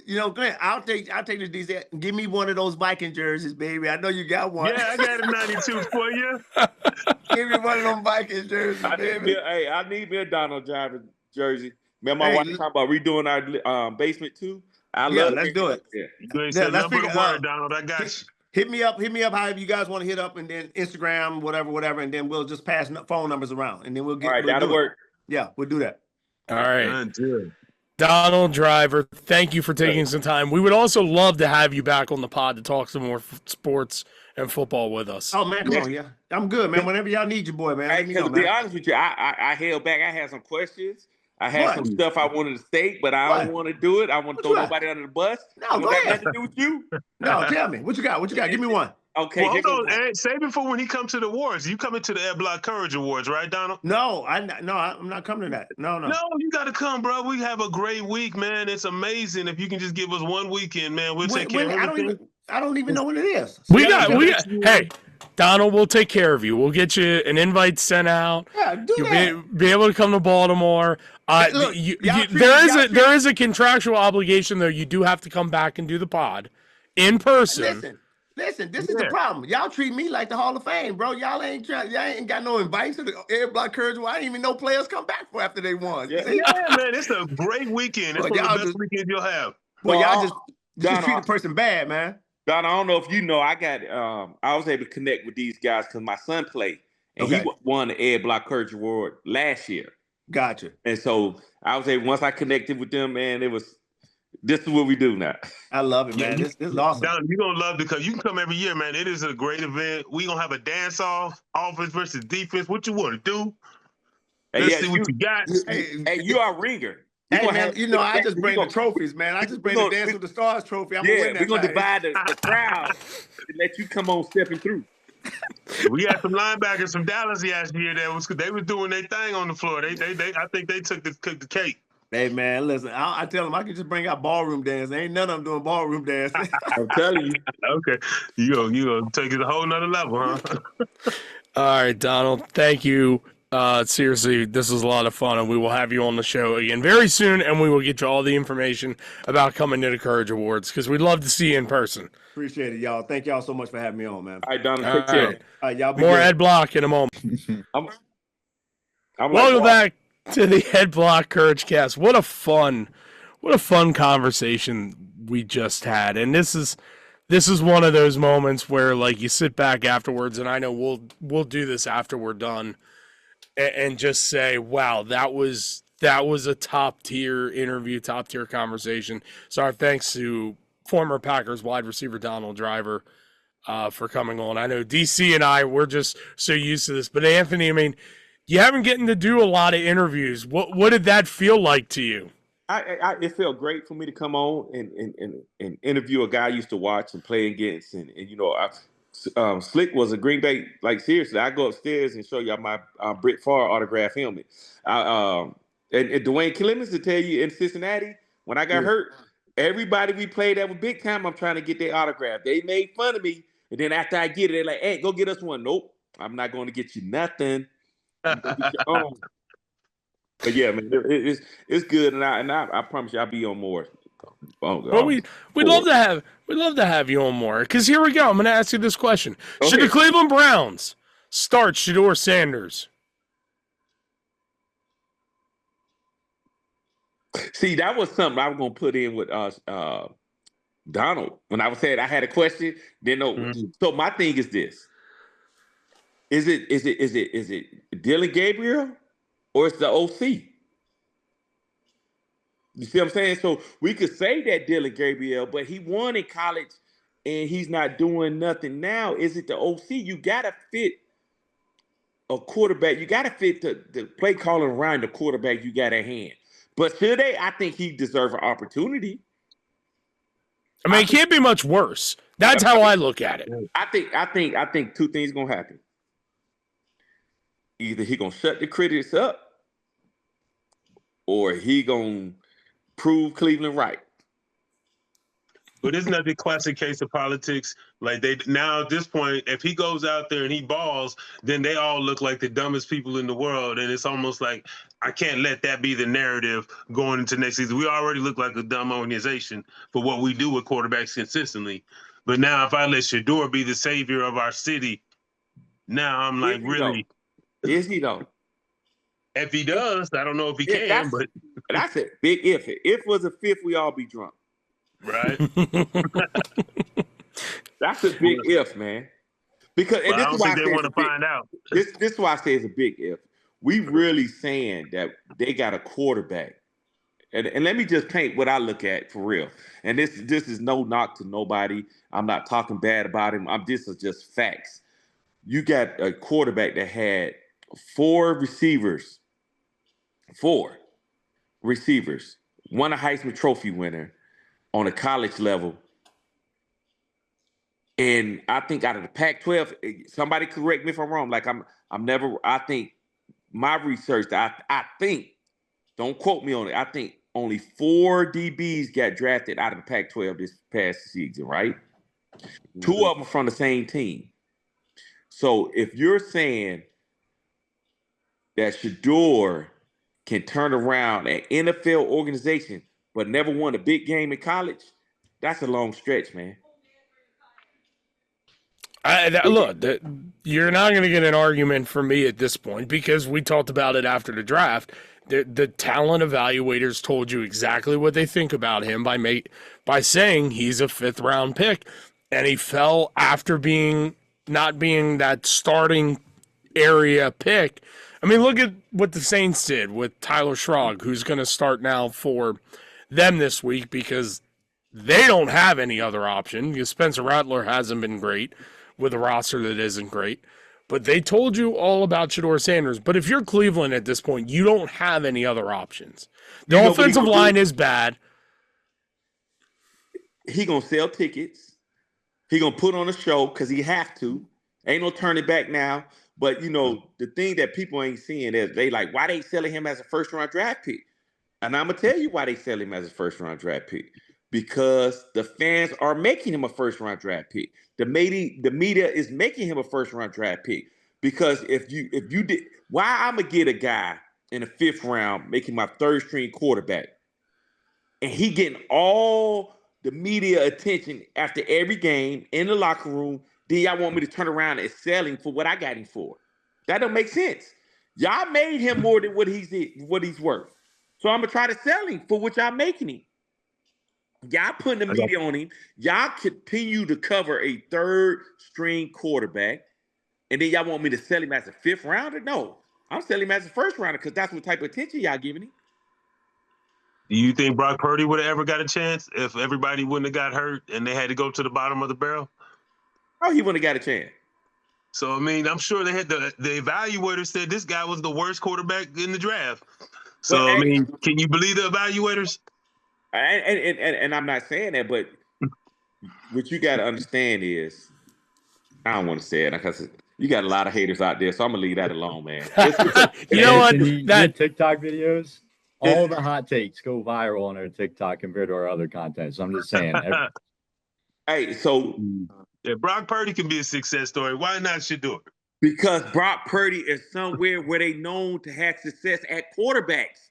you know, Glenn, I'll take this DC. Give me one of those Viking jerseys, baby. I know you got one. Yeah, I got a 92 for you. Give me one of them Viking jerseys, baby. I need me a Donald Driver jersey. Man, my Hey, wife talking about redoing our basement too. Let's do it. You ain't said let's nothing but a figure- word, Donald. I got you. Hit me up however you guys want to hit up, and then Instagram, whatever, and then we'll just pass phone numbers around, and then we'll get. All right, we'll that'll do it. work. Yeah, we'll do that. All right. Good. Donald Driver, thank you for taking some time. We would also love to have you back on the pod to talk some more sports and football with us. Oh man, come on, yeah, I'm good, man. Whenever y'all need your boy, man, let me know, To be man. honest with you, I held back. I had some questions. I had some stuff I wanted to state, but I don't want to do it. I want to throw nobody under the bus. No, go ahead. Nothing to do with you. No, tell me what you got. What you got? Give me one. Okay. Well, hold on, Ed. Save it for when he comes to the awards. You coming to the Ed Block Courage Awards, right, Donald? No, I'm not coming to that. No. No, you got to come, bro. We have a great week, man. It's amazing. If you can just give us one weekend, man, we'll take care of everything. I don't even know when it is. We got. Hey, Donald, we'll take care of you. We'll get you an invite sent out. Yeah, do You'll that. be able to come to Baltimore. Look, there is a contractual obligation, though. You do have to come back and do the pod in person. Listen, this is the problem. Y'all treat me like the Hall of Fame, bro. Y'all ain't got no invites to the Ed Block Courage. I didn't even know players come back for after they won. Yeah, man, it's a great weekend. It's one of the best weekends you'll have. Well, y'all just treat a person bad, man. Don, I don't know if you know, I was able to connect with these guys because my son played, and he won the Ed Block Courage Award last year. Gotcha. And so I was able, once I connected with them, man, this is what we do now. I love it, man. This is awesome. Don, you're going to love it because you can come every year, man. It is a great event. We're going to have a dance-off, offense versus defense. What you want to do? Let's see what you got. Hey, you are a ringer. Hey, man, I just bring the trophies, man. I just bring the Dance with the Stars trophy. I'm gonna win that. We're going to divide the crowd and let you come on stepping through. We had some linebackers from Dallas last year they was doing their thing on the floor. I think they took the cake. Hey man, listen, I tell them I can just bring out ballroom dance. Ain't none of them doing ballroom dance. I'm telling you. Okay, you gonna take it a whole nother level, huh? All right, Donald, thank you. Seriously, this was a lot of fun, and we will have you on the show again very soon, and we will get you all the information about coming to the Courage Awards because we'd love to see you in person. Appreciate it, y'all. Thank y'all so much for having me on, man. All right, Donald, take care. All right, y'all be More good. Ed Block in a moment. I'm Welcome back to the Ed Block CourageCast. What a fun conversation we just had, and this is one of those moments where like you sit back afterwards, and I know we'll do this after we're done, and just say, wow, that was a top tier interview, top tier conversation. So our thanks to former Packers wide receiver Donald Driver for coming on. I know DC and I, we're just so used to this, but Anthony, I mean, you haven't getting to do a lot of interviews. What did that feel like to you? It felt great for me to come on and interview a guy I used to watch and play against, and Slick was a Green Bay. Like seriously, I go upstairs and show y'all my Brett Favre autograph helmet. And Duane Clemons, to tell you, in Cincinnati when I got hurt, everybody we played that was big time. I'm trying to get their autograph. They made fun of me, and then after I get it, they're like, "Hey, go get us one." Nope, I'm not going to get you nothing. Get your own. But yeah, man, it's good, and I promise you, I'll be on more. Well, we'd love to have you on more. Because here we go. I'm going to ask you this question: Should the Cleveland Browns start Shedeur Sanders? See, that was something I was going to put in with Donald when I was saying I had a question. So my thing is this: is it Dylan Gabriel or it's the OC? You see what I'm saying? So we could say that Dylan Gabriel, but he won in college and he's not doing nothing now. Is it the OC? You got to fit a quarterback. You got to fit the play calling around the quarterback you got at hand. But should they? I think he deserves an opportunity. I mean, it can't be much worse. That's how I look at it. I think two things gonna happen. Either he gonna shut the critics up, or he gonna prove Cleveland right. But isn't that the classic case of politics? Like they now at this point, if he goes out there and he balls, then they all look like the dumbest people in the world, and it's almost like I can't let that be the narrative going into next season. We already look like a dumb organization for what we do with quarterbacks consistently. But now if I let Shador be the savior of our city, now I'm like, really? Is he though? If he does, I don't know if he can, but that's a big if. If was a fifth, we all be drunk. Right. That's a big if, man. Because and I don't think they want to find out. This is why I say it's a big if. We really saying that they got a quarterback. And let me just paint what I look at for real. And this is no knock to nobody. I'm not talking bad about him. This is just facts. You got a quarterback that had 4 receivers, won a Heisman Trophy winner on a college level. And I think out of the Pac-12, somebody correct me if I'm wrong. Like I think my research, I think, don't quote me on it. I think only 4 DBs got drafted out of the Pac-12 this past season, right? Mm-hmm. 2 of them from the same team. So if you're saying that Shador can turn around an NFL organization but never won a big game in college, that's a long stretch, man. Look, you're not going to get an argument from me at this point because we talked about it after the draft. The talent evaluators told you exactly what they think about him by saying he's a 5th-round pick, and he fell after not being that starting area pick. I mean, look at what the Saints did with Tyler Schrog, who's going to start now for them this week because they don't have any other option. Because Spencer Rattler hasn't been great with a roster that isn't great. But they told you all about Shador Sanders. But if you're Cleveland at this point, you don't have any other options. The offensive line is bad. He going to sell tickets. He going to put on a show because he have to. Ain't no turning back now. But, the thing that people ain't seeing is they like, why they selling him as a first-round draft pick? And I'm going to tell you why they sell him as a first-round draft pick. Because the fans are making him a first-round draft pick. The media is making him a first-round draft pick. Because if you did, why I'm going to get a guy in the 5th round making my 3rd-string quarterback, and he getting all the media attention after every game in the locker room, then y'all want me to turn around and sell him for what I got him for? That don't make sense. Y'all made him more than what he's worth. So I'm going to try to sell him for what y'all making him. Y'all putting the media on him. Y'all continue to cover a 3rd-string quarterback, and then y'all want me to sell him as a 5th rounder? No, I'm selling him as a 1st rounder because that's what type of attention y'all giving him. Do you think Brock Purdy would have ever got a chance if everybody wouldn't have got hurt and they had to go to the bottom of the barrel? Oh, he wouldn't have got a chance. So, I mean, I'm sure they had the evaluators said this guy was the worst quarterback in the draft. So, I mean, can you believe the evaluators? And I'm not saying that, but what you got to understand is, I don't want to say it because you got a lot of haters out there, so I'm going to leave that alone, man. You know what? That TikTok videos, all the hot takes go viral on our TikTok compared to our other content. So I'm just saying. Hey, so if Brock Purdy can be a success story, why not Shador? Because Brock Purdy is somewhere where they known to have success at quarterbacks.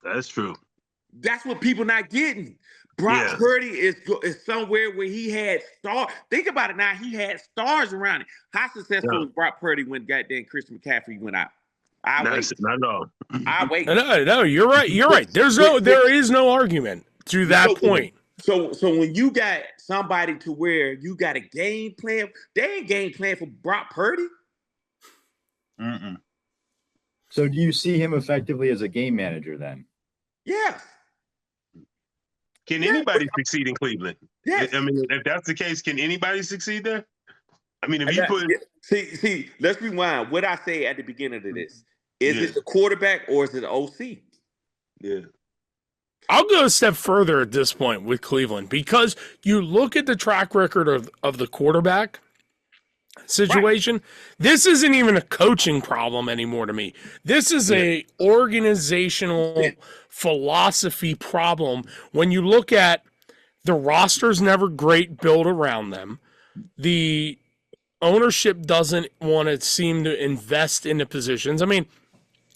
That's true. That's what people not getting. Brock Purdy is somewhere where he had stars. Think about it now. He had stars around it. How successful was Brock Purdy when goddamn Christian McCaffrey went out? Not at all. I wait. No, you're right. You're right. There is no argument to that point. So when you got somebody to where you got a game plan, they ain't game plan for Brock Purdy. Mm-mm. So do you see him effectively as a game manager then? Yeah. Can anybody succeed in Cleveland? Yes. I mean, if that's the case, can anybody succeed there? I mean, if you put see, let's rewind. What I say at the beginning of this is it the quarterback or is it the OC? Yeah. I'll go a step further at this point with Cleveland, because you look at the track record of the quarterback situation. Right. This isn't even a coaching problem anymore to me. This is a organizational philosophy problem. When you look at the roster's never great built around them, the ownership doesn't want to seem to invest in the positions. I mean,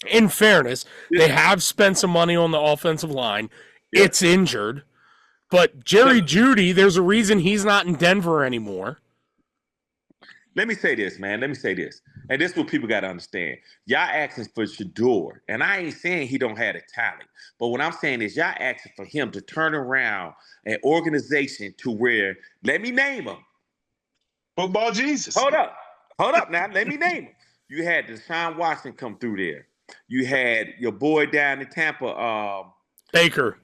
in fairness, they have spent some money on the offensive line. Yeah. It's injured. But Jerry Jeudy, there's a reason he's not in Denver anymore. Let me say this, man. And this is what people got to understand. Y'all asking for Shador, and I ain't saying he don't have the talent. But what I'm saying is y'all asking for him to turn around an organization to where, let me name them. Football Jesus. Hold up now. Let me name them. You had Deshaun Watson come through there. You had your boy down in Tampa, Baker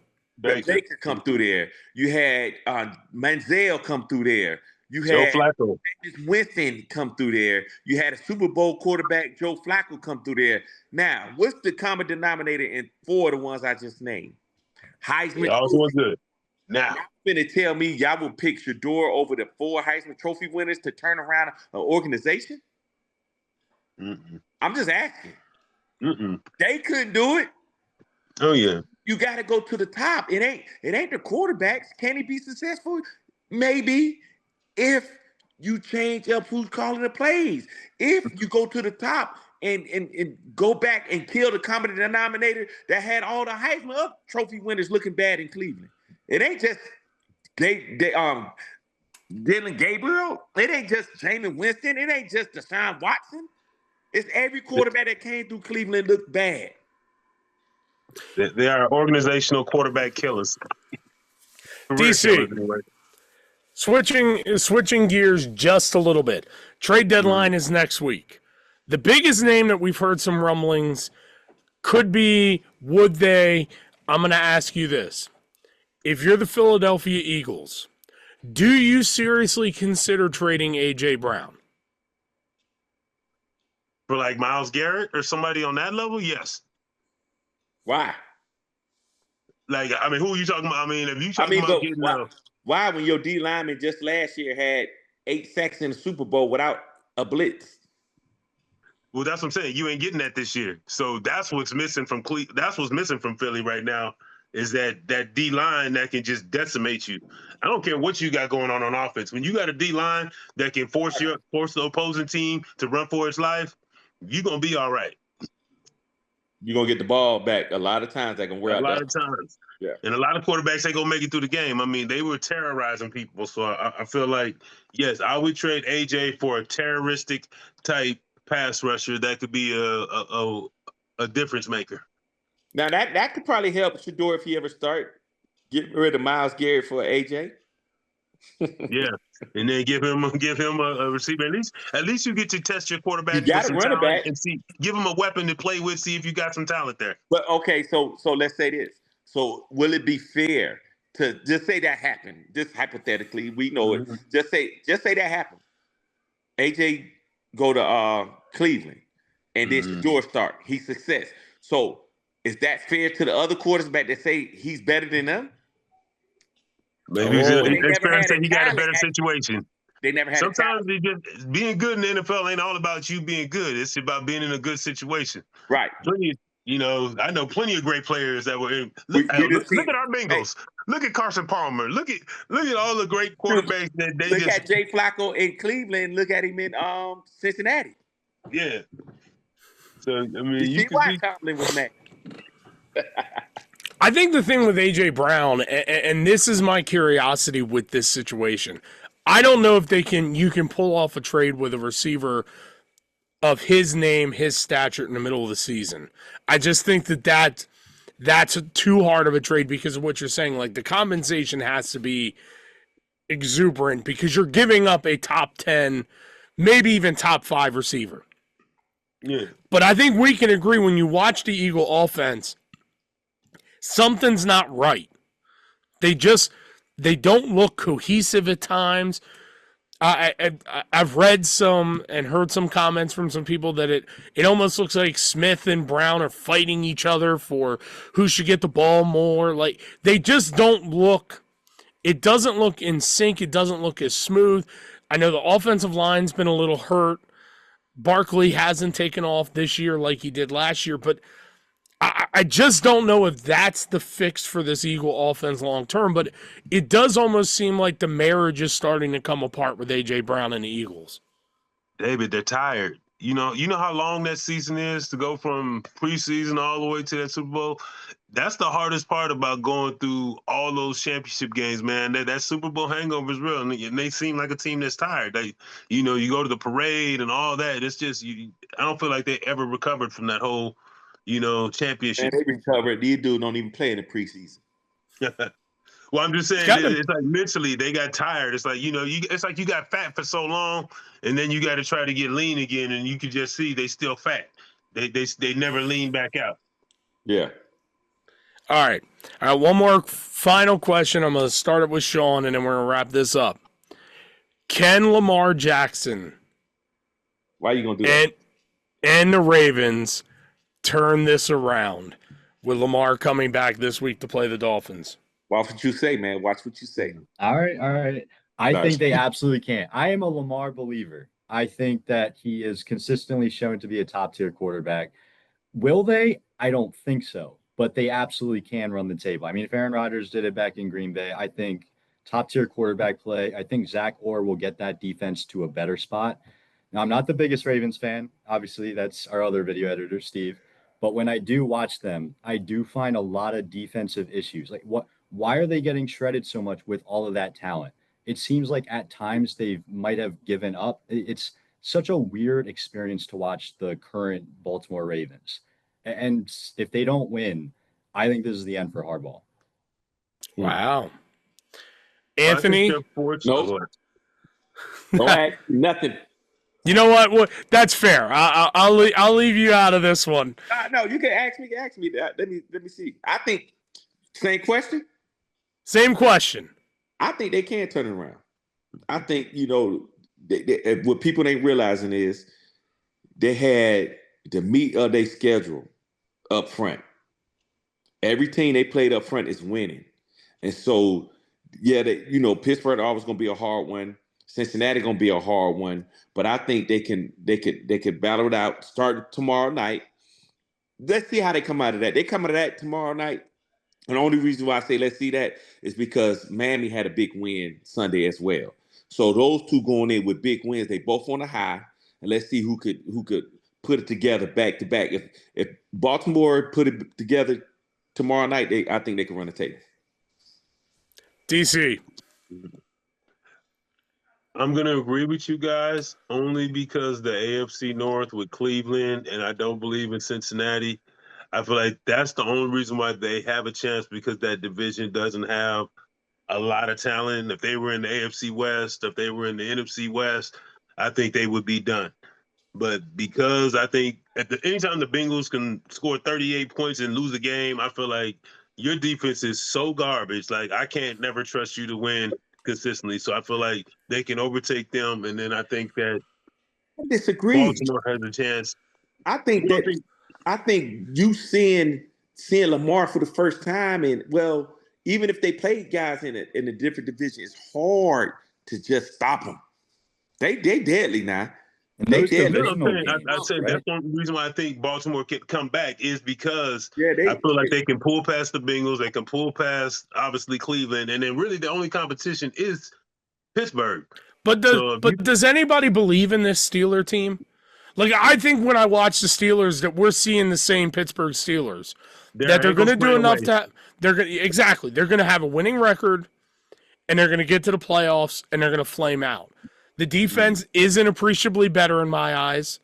come through there. You had Manziel come through there. You had Winston come through there. You had a Super Bowl quarterback, Joe Flacco, come through there. Now, what's the common denominator in 4 of the ones I just named? Heisman. All doing good. Now, you're going to tell me y'all will pick Shador over the 4 Heisman Trophy winners to turn around an organization? Mm-mm. I'm just asking. Mm-mm. They couldn't do it. Oh yeah. You got to go to the top. It ain't the quarterbacks. Can he be successful? Maybe, if you change up who's calling the plays. If you go to the top and go back and kill the common denominator that had all the Heisman Trophy winners looking bad in Cleveland. It ain't just Dylan Gabriel. It ain't just Jameis Winston. It ain't just Deshaun Watson. It's every quarterback that came through Cleveland looked bad. They are organizational quarterback killers. DC, anyway. Switching gears just a little bit. Trade deadline is next week. The biggest name that we've heard some rumblings could be, would they? I'm going to ask you this. If you're the Philadelphia Eagles, do you seriously consider trading A.J. Brown? For like Myles Garrett or somebody on that level? Yes. Why? Like, I mean, who are you talking about? I mean, if you talking about getting why when your D-lineman just last year had 8 sacks in the Super Bowl without a blitz? Well, that's what I'm saying. You ain't getting that this year. So that's what's missing from That's what's missing from Philly right now, is that D-line that can just decimate you. I don't care what you got going on offense. When you got a D-line that can force the opposing team to run for its life, you're going to be all right. You're going to get the ball back a lot of times. That can wear out. A lot of times. Yeah. And a lot of quarterbacks ain't going to make it through the game. I mean, they were terrorizing people. So I feel like, yes, I would trade AJ for a terroristic type pass rusher that could be a difference maker. Now, that could probably help Shador if he ever start. Get rid of Myles Garrett for AJ. Yeah, and then give him a receiver. At least you get to test your quarterback. You got to run it back and see. Give him a weapon to play with. See if you got some talent there. But okay, so let's say this. So will it be fair to just say that happened? Just hypothetically, we know it. Just say that happened. AJ go to Cleveland, and then Shador start. He's success. So is that fair to the other quarterbacks that say he's better than them? Maybe he got a better situation. They never had. Sometimes being good in the NFL ain't all about you being good. It's about being in a good situation. Right. I know plenty of great players that were in. Look at our Bengals. Hey. Look at Carson Palmer. Look at all the great quarterbacks that they look at Jay Flacco in Cleveland. Look at him in Cincinnati. Yeah. So I mean, you see why Tomlin was mad. I think the thing with A.J. Brown, and this is my curiosity with this situation, I don't know if you can pull off a trade with a receiver of his name, his stature in the middle of the season. I just think that's too hard of a trade because of what you're saying. Like, the compensation has to be exuberant because you're giving up a top 10, maybe even top 5 receiver. Yeah. But I think we can agree when you watch the Eagle offense, something's not right. They don't look cohesive at times. I've read some and heard some comments from some people that it almost looks like Smith and Brown are fighting each other for who should get the ball more. Like they just don't look. It doesn't look in sync. It doesn't look as smooth. I know the offensive line's been a little hurt. Barkley hasn't taken off this year like he did last year, but I just don't know if that's the fix for this Eagle offense long term, but it does almost seem like the marriage is starting to come apart with A.J. Brown and the Eagles. David, they're tired. You know how long that season is to go from preseason all the way to that Super Bowl? That's the hardest part about going through all those championship games, man. That Super Bowl hangover is real, and they seem like a team that's tired. You go to the parade and all that. It's just, I don't feel like they ever recovered from that whole, championship. Man, they recovered. These dudes don't even play in the preseason. Well, I'm just saying, it's like mentally they got tired. It's like, it's like you got fat for so long, and then you got to try to get lean again, and you can just see they still fat. They never lean back out. Yeah. All right. One more final question. I'm going to start it with Sean, and then we're going to wrap this up. Can Lamar Jackson Why are you going to do that? And the Ravens turn this around with Lamar coming back this week to play the Dolphins? Watch what you say, man. Watch what you say. All right. I think they absolutely can. I am a Lamar believer. I think that he is consistently shown to be a top-tier quarterback. Will they? I don't think so. But they absolutely can run the table. I mean, if Aaron Rodgers did it back in Green Bay, I think top-tier quarterback play. I think Zach Orr will get that defense to a better spot. Now, I'm not the biggest Ravens fan. Obviously, that's our other video editor, Steve. But when I do watch them, I do find a lot of defensive issues. Like, why are they getting shredded so much with all of that talent? It seems like at times they might have given up. It's such a weird experience to watch the current Baltimore Ravens. And if they don't win, I think this is the end for Harbaugh. Wow. Anthony? Nope. Don't ask nothing. You know what? Well, that's fair. I'll leave you out of this one. No, you can ask me. Ask me that. Let me see. I think same question. Same question. I think they can turn it around. I think what people ain't realizing is they had the meat of their schedule up front. Every team they played up front is winning, and so Pittsburgh always going to be a hard one. Cincinnati going to be a hard one, but I think they could battle it out. Start tomorrow night. Let's see how they come out of that. They come out of that tomorrow night. And the only reason why I say let's see that is because Miami had a big win Sunday as well. So those two going in with big wins, they both on a high, and let's see who could put it together back to back. If Baltimore put it together tomorrow night, I think they can run the table. DC. I'm going to agree with you guys only because the AFC North with Cleveland, and I don't believe in Cincinnati. I feel like that's the only reason why they have a chance, because that division doesn't have a lot of talent. If they were in the AFC West, if they were in the NFC West, I think they would be done. But because I think anytime the Bengals can score 38 points and lose a game, I feel like your defense is so garbage. Like, I can't never trust you to win consistently. So I feel like they can overtake them, and then I think that I disagree. Baltimore has a chance. I think you seeing Lamar for the first time, and even if they play guys in a different division, it's hard to just stop them. They deadly now. I said that's the only reason why I think Baltimore can come back is because I feel like they can pull past the Bengals, they can pull past obviously Cleveland, and then really the only competition is Pittsburgh. But does anybody believe in this Steeler team? Like, I think when I watch the Steelers that we're seeing the same Pittsburgh Steelers, that they're going to do enough they're going to have a winning record, and they're going to get to the playoffs, and they're going to flame out. The defense isn't appreciably better in my eyes.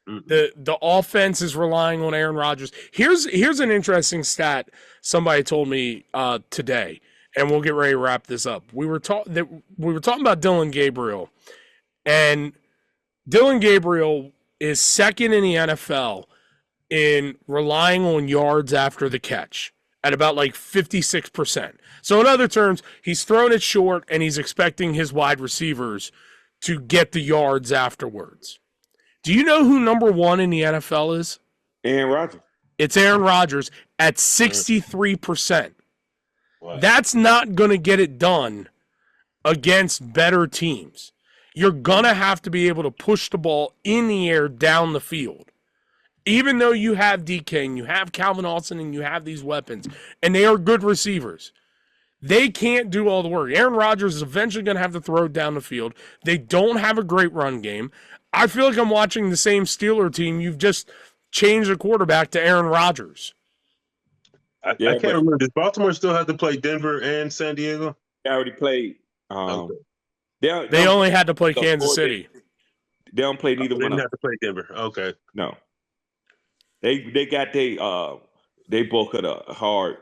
The offense is relying on Aaron Rodgers. Here's an interesting stat somebody told me today, and we'll get ready to wrap this up. We were talking about Dylan Gabriel, and Dylan Gabriel is second in the NFL in relying on yards after the catch at about like 56%. So in other terms, he's thrown it short, and he's expecting his wide receivers to get the yards afterwards. Do you know who number 1 in the NFL is? Aaron Rodgers. It's Aaron Rodgers at 63%. Wow. That's not going to get it done against better teams. You're going to have to be able to push the ball in the air down the field. Even though you have DK and you have Calvin Austin and you have these weapons, and they are good receivers, they can't do all the work. Aaron Rodgers is eventually going to have to throw it down the field. They don't have a great run game. I feel like I'm watching the same Steeler team. You've just changed the quarterback to Aaron Rodgers. I can't remember. Does Baltimore still have to play Denver and San Diego? They already played. Okay. They only had to play Kansas City. They don't play neither They one. didn't have to play Denver. Okay. No. They got they both got a hard,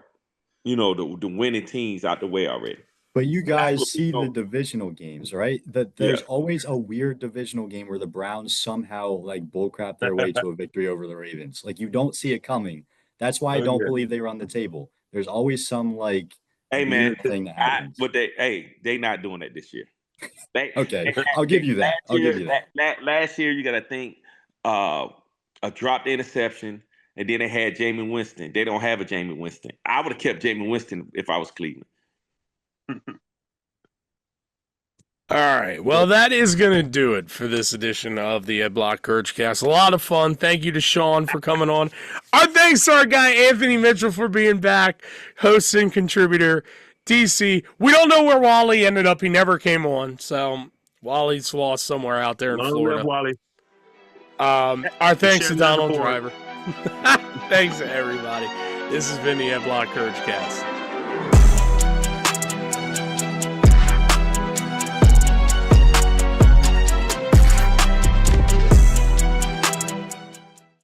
the winning teams out the way already. But you guys see the divisional games, right? That there's always a weird divisional game where the Browns somehow like bullcrap their way to a victory over the Ravens. Like you don't see it coming. That's why I don't believe they run the table. There's always some like weird thing that happens. But they not doing that this year. Okay, I'll give you that. Last year, you got to think a dropped interception, and then they had Jameis Winston. They don't have a Jameis Winston. I would have kept Jameis Winston if I was Cleveland. All right. Well, that is going to do it for this edition of the Ed Block CourageCast. A lot of fun. Thank you to Sean for coming on. Our thanks to our guy, Anthony Mitchell, for being back, host and contributor. DC, we don't know where Wally ended up. He never came on. So Wally's lost somewhere out there in Florida. Wally. Our thanks to Donald Driver. Thanks to everybody. This has been the Ed Block CourageCast.